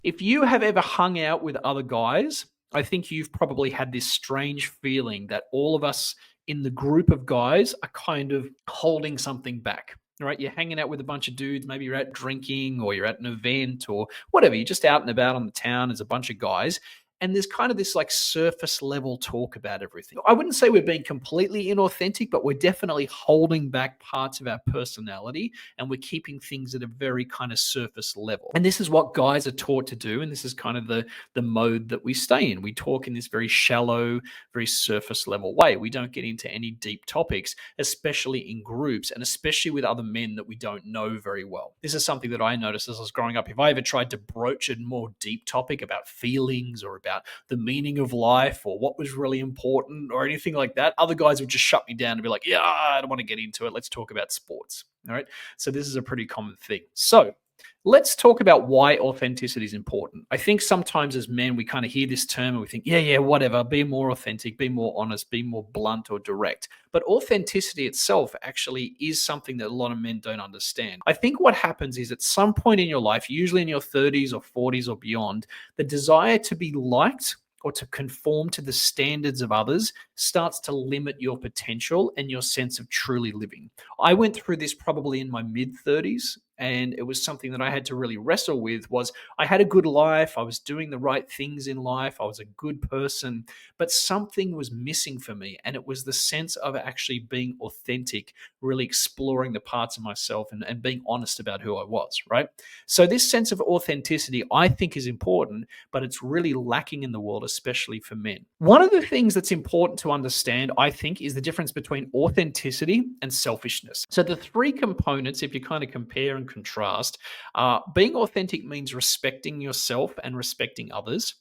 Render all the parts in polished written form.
If you have ever hung out with other guys, I think you've probably had this strange feeling that all of us in the group of guys are kind of holding something back. Right? You're hanging out with a bunch of dudes. Maybe you're out drinking or you're at an event or whatever. You're just out and about on the town as a bunch of guys. And there's kind of this like surface level talk about everything. I wouldn't say we're being completely inauthentic, but we're definitely holding back parts of our personality and we're keeping things at a very kind of surface level. And this is what guys are taught to do. And this is kind of the mode that we stay in. We talk in this very shallow, very surface level way. We don't get into any deep topics, especially in groups and especially with other men that we don't know very well. This is something that I noticed as I was growing up. If I ever tried to broach a more deep topic about feelings or about the meaning of life or what was really important or anything like that, other guys would just shut me down and be like, yeah, I don't want to get into it. Let's talk about sports. All right. So this is a pretty common thing. So let's talk about why authenticity is important. I think sometimes as men, we kind of hear this term and we think, yeah, whatever, be more authentic, be more honest, be more blunt or direct. But authenticity itself actually is something that a lot of men don't understand. I think what happens is at some point in your life, usually in your 30s or 40s or beyond, the desire to be liked or to conform to the standards of others starts to limit your potential and your sense of truly living. I went through this probably in my mid 30s, and it was something that I had to really wrestle with. Was I had a good life, I was doing the right things in life, I was a good person, but something was missing for me, and it was the sense of actually being authentic, really exploring the parts of myself and being honest about who I was, right? So this sense of authenticity I think is important, but it's really lacking in the world, especially for men. One of the things that's important to understand, I think, is the difference between authenticity and selfishness. So the three components, if you kind of compare and contrast, being authentic means respecting yourself and respecting others.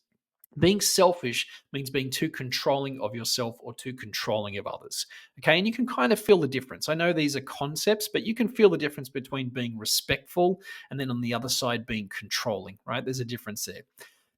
Being selfish means being too controlling of yourself or too controlling of others. Okay. And you can kind of feel the difference. I know these are concepts, but you can feel the difference between being respectful and then on the other side being controlling, right? There's a difference there.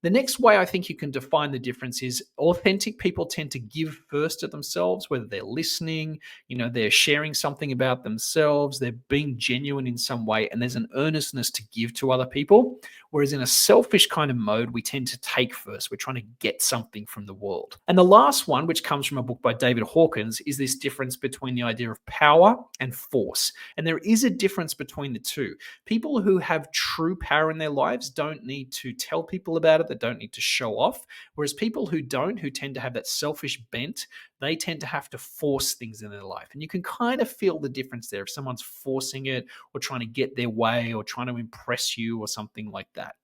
The next way I think you can define the difference is authentic people tend to give first to themselves, whether they're listening, they're sharing something about themselves, they're being genuine in some way, and there's an earnestness to give to other people. Whereas in a selfish kind of mode, we tend to take first. We're trying to get something from the world. And the last one, which comes from a book by David Hawkins, is this difference between the idea of power and force. And there is a difference between the two. People who have true power in their lives don't need to tell people about it. They don't need to show off. Whereas people who don't, who tend to have that selfish bent, they tend to have to force things in their life. And you can kind of feel the difference there if someone's forcing it or trying to get their way or trying to impress you or something like that.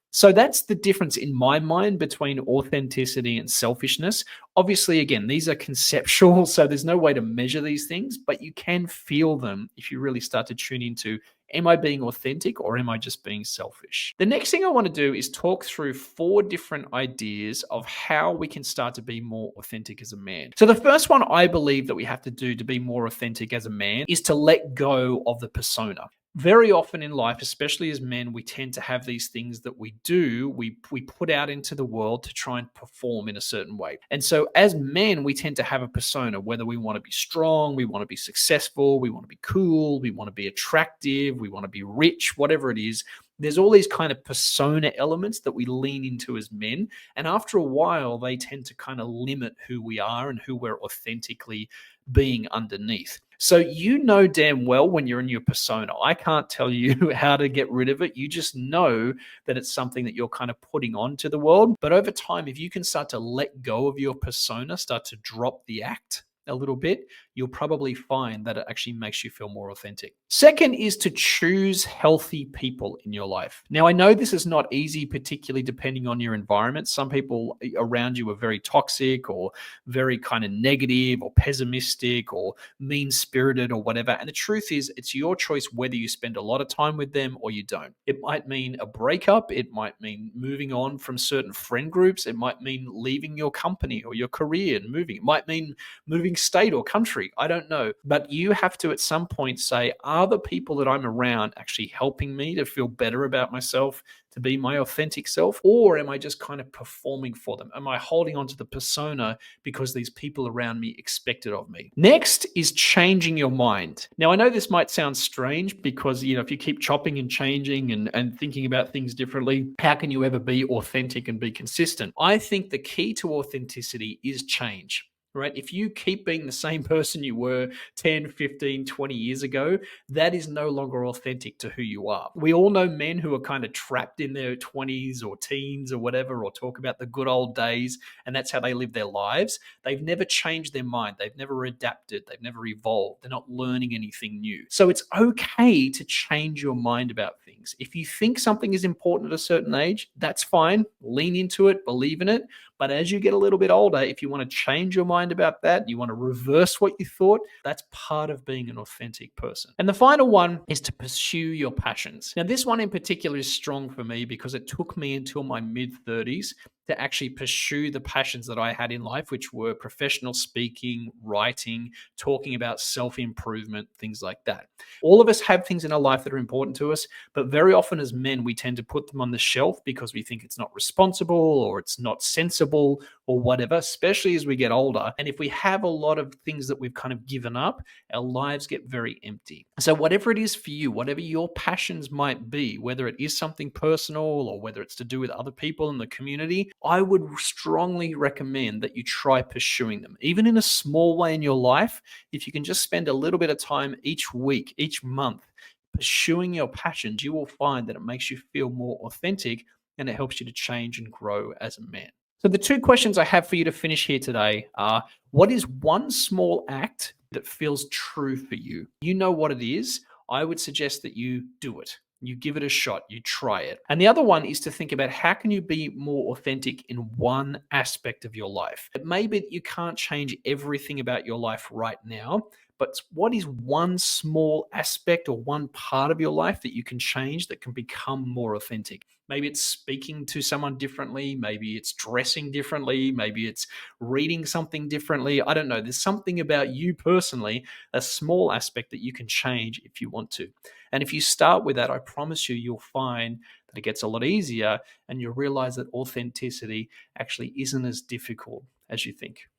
So that's the difference in my mind between authenticity and selfishness. Obviously, again, these are conceptual, so there's no way to measure these things, but you can feel them if you really start to tune into, am I being authentic or am I just being selfish? The next thing I want to do is talk through 4 different ideas of how we can start to be more authentic as a man. So the first one I believe that we have to do to be more authentic as a man is to let go of the persona. Very often in life, especially as men, we tend to have these things that we do, we put out into the world to try and perform in a certain way. And so as men, we tend to have a persona, whether we want to be strong, we want to be successful, we want to be cool, we want to be attractive, we want to be rich, whatever it is. There's all these kind of persona elements that we lean into as men. And after a while, they tend to kind of limit who we are and who we're authentically being underneath. So you know damn well when you're in your persona. I can't tell you how to get rid of it. You just know that it's something that you're kind of putting onto the world. But over time, if you can start to let go of your persona, start to drop the act a little bit, you'll probably find that it actually makes you feel more authentic. Second is to choose healthy people in your life. Now, I know this is not easy, particularly depending on your environment. Some people around you are very toxic or very kind of negative or pessimistic or mean-spirited or whatever. And the truth is, it's your choice whether you spend a lot of time with them or you don't. It might mean a breakup. It might mean moving on from certain friend groups. It might mean leaving your company or your career and moving. It might mean moving neighboring state or country. I don't know. But you have to at some point say, are the people that I'm around actually helping me to feel better about myself, to be my authentic self? Or am I just kind of performing for them? Am I holding on to the persona because these people around me expect it of me? Next is changing your mind. Now, I know this might sound strange because, if you keep chopping and changing and thinking about things differently, how can you ever be authentic and be consistent? I think the key to authenticity is change. Right? If you keep being the same person you were 10, 15, 20 years ago, that is no longer authentic to who you are. We all know men who are kind of trapped in their 20s or teens or whatever, or talk about the good old days, and that's how they live their lives. They've never changed their mind. They've never adapted. They've never evolved. They're not learning anything new. So it's okay to change your mind about things. If you think something is important at a certain age, that's fine. Lean into it, believe in it. But as you get a little bit older, if you want to change your mind about that, you want to reverse what you thought, that's part of being an authentic person. And the final one is to pursue your passions. Now, this one in particular is strong for me because it took me until my mid-30s to actually pursue the passions that I had in life, which were professional speaking, writing, talking about self-improvement, things like that. All of us have things in our life that are important to us, but very often as men, we tend to put them on the shelf because we think it's not responsible or it's not sensible or whatever, especially as we get older. And if we have a lot of things that we've kind of given up, our lives get very empty. So whatever it is for you, whatever your passions might be, whether it is something personal or whether it's to do with other people in the community, I would strongly recommend that you try pursuing them. Even in a small way in your life, if you can just spend a little bit of time each week, each month, pursuing your passions, you will find that it makes you feel more authentic and it helps you to change and grow as a man. So the two questions I have for you to finish here today are, what is one small act that feels true for you? You know what it is. I would suggest that you do it. You give it a shot, you try it. And the other one is to think about, how can you be more authentic in one aspect of your life? It may be that you can't change everything about your life right now, but what is one small aspect or one part of your life that you can change that can become more authentic? Maybe it's speaking to someone differently. Maybe it's dressing differently. Maybe it's reading something differently. I don't know. There's something about you personally, a small aspect that you can change if you want to. And if you start with that, I promise you, you'll find that it gets a lot easier and you'll realize that authenticity actually isn't as difficult as you think.